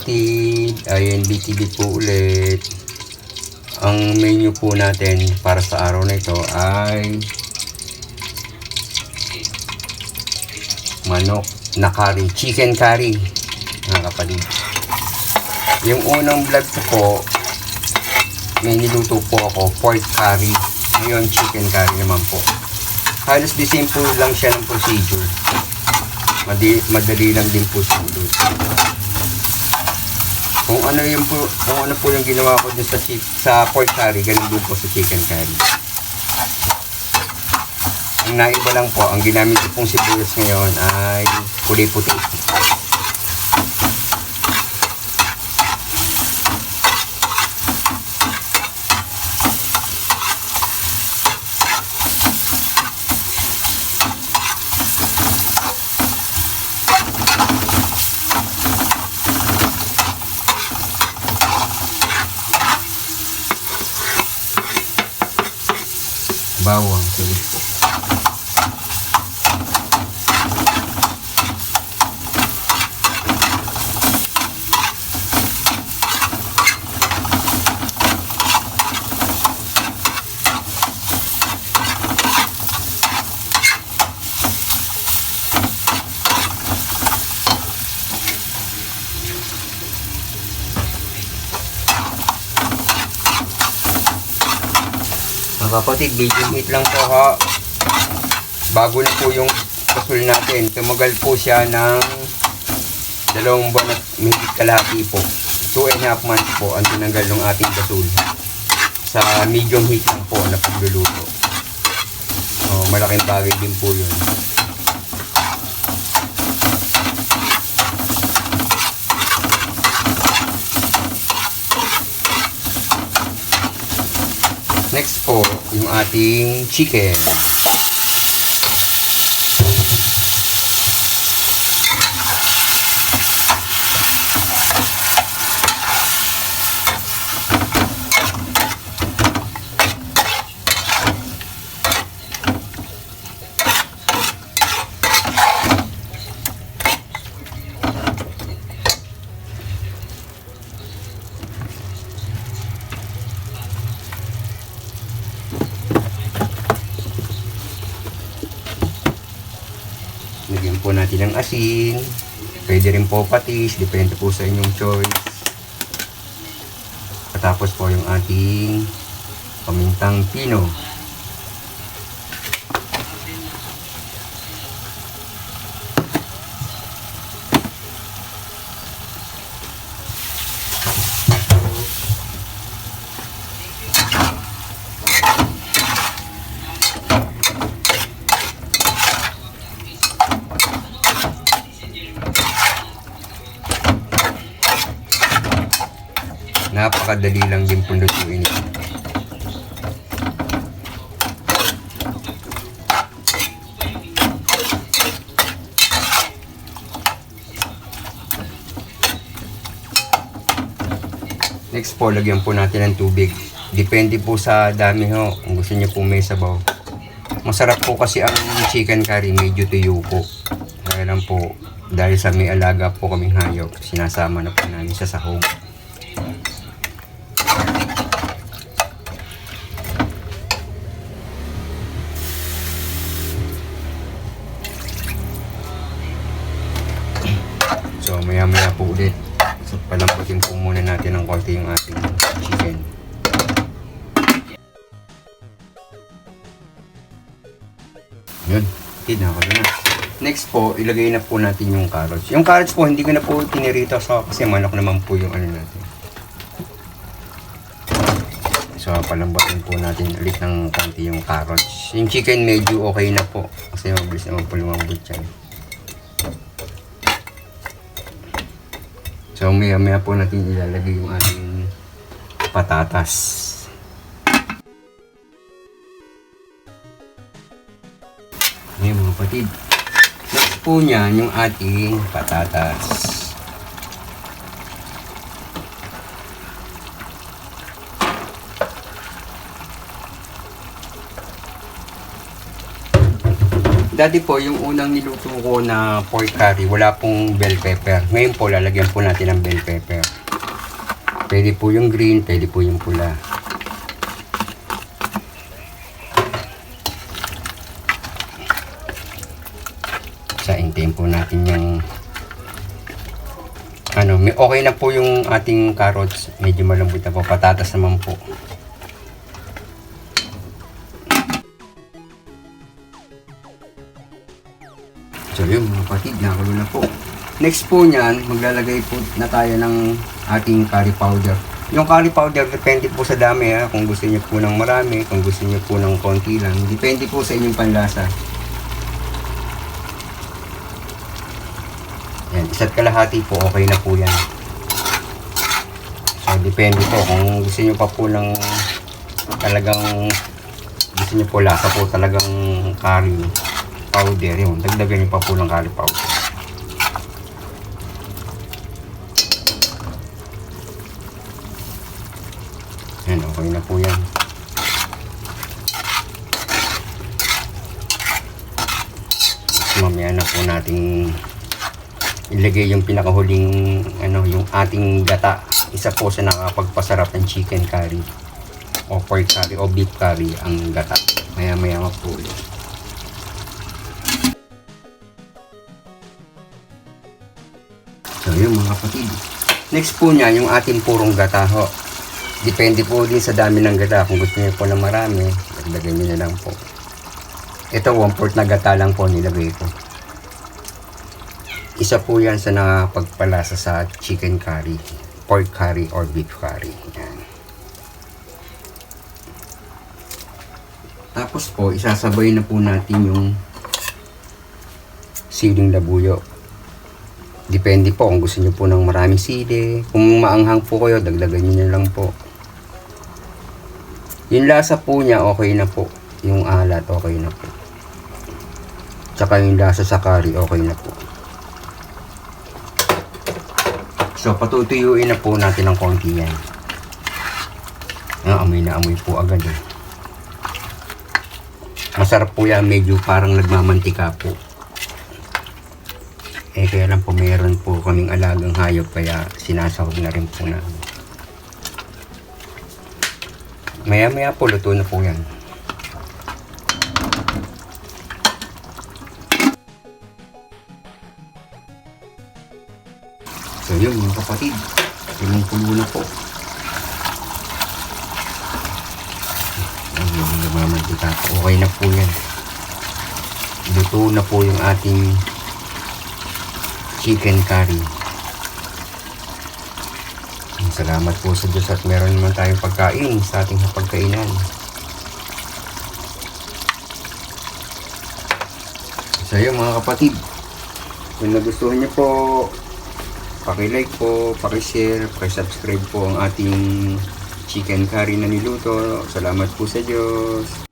kapatid, INBTV po ulit. Ang menu po natin para sa araw na ito ay manok na curry, chicken curry mga kapatid. Yung unang vlog ko po, may niluto po ako pork curry. Ngayon chicken curry naman po. Halos the same po lang siya ng procedure. Madali lang din po siya luto. Kung ano po yung ginawa ko dun sa pork curry, ganun din po sa chicken curry. Ang naiba lang po, ang ginamit ko pong sibuyas ngayon ay kulay puti. Bawang, tulis po. Mga kapatid, medium heat lang po ha. Bago na po yung kasul natin. Tumagal po siya ng 2 buwan at mahigit kalahati po. 2.5 months po ang tinagal ng ating kasul. Sa medium heat lang po na pagluluto. Malaking bagay din po yun. Next po, yung ating chicken. Lagyan po natin ng asin. Pwede rin po patis. Depende po sa inyong choice. Tapos po yung ating pamintang pino. Napakadali lang din po lutuin ito. Next po, lagyan po natin ng tubig. Depende po sa dami ho, kung gusto niyo po may sabaw. Masarap po kasi ang chicken curry, medyo tuyo po. Kaya lang po, dahil sa may alaga po kaming hayop, sinasama na po namin sa sahog. So maya po ulit. So palambutin po muna natin ng konti yung ating chicken. Yun, nakakalo na. Next po, ilagay na po natin yung carrots. Yung carrots po, hindi ko na po tinirito kasi manok naman po yung ano natin. So palambutin po natin ulit ng konti yung carrots. Yung chicken medyo okay na po kasi mabilis naman po lumambot yan. So maya po natin ilalagay yung ating patatas. Ngayon mga kapatid, next po niyan yung ating patatas. Dati po, yung unang niluto ko na pork curry, wala pong bell pepper. Ngayon po, lalagyan po natin ng bell pepper. Pwede po yung green, pwede po yung pula. Hintayin po natin yung okay na po yung ating carrots. Medyo malambot na po. Patatas naman po. So yun mga kapatid, nakulo na po. Next po niyan, maglalagay po na tayo ng ating curry powder. Yung curry powder, depende po sa dami ha. Kung gusto niyo po ng marami, kung gusto niyo po ng konti lang. Depende po sa inyong panlasa. Yan, isa't kalahati po, okay na po yan. So, depende po. Kung gusto niyo pa po ng talagang gusto niyo po lasa po talagang curry powder, yun, dagdagan niyo pa po ng curry powder. Yan, okay na po yan. Mamaya na po nating ilagay yung pinakahuling yung ating gata. Isa po sa nakapagpasarap ng chicken curry o pork curry o beef curry ang gata. Maya po ulit. So yun mga kapatid, next po niya yung ating purong gata ho. Depende po din sa dami ng gata. Kung gusto niyo po na marami, dagdagan niyo na lang po. Ito 1/4 na gata lang po nilagay ko. Isa po yan sa nakapagpalasa sa chicken curry, pork curry, or beef curry. Yan. Tapos po, isasabay na po natin yung siling labuyo. Depende po kung gusto niyo po ng maraming sili. Kung maanghang po kayo, dagdagan niyo na lang po. Yung lasa po niya, okay na po. Yung alat, okay na po. Tsaka yung lasa sa curry, okay na po. So, patutuyuin na po natin ng konti yan. Amoy na amoy po agad eh. Masarap po yan, medyo parang nagmamantika po. Kaya lang po meron po kaming alagang hayop, kaya sinasahog na rin po na. Maya po, luto na po yan. So yun mga kapatid, yung pulo na po. Ayun, namamantika po. Okay na po yan. Luto na po yung ating chicken curry. Salamat po sa Diyos at meron naman tayong pagkain sa ating hapagkainan. So yun mga kapatid, kung nagustuhan niyo po, paki-like po, paki-share, paki-subscribe po ang ating chicken curry na niluto. Salamat po sa Diyos.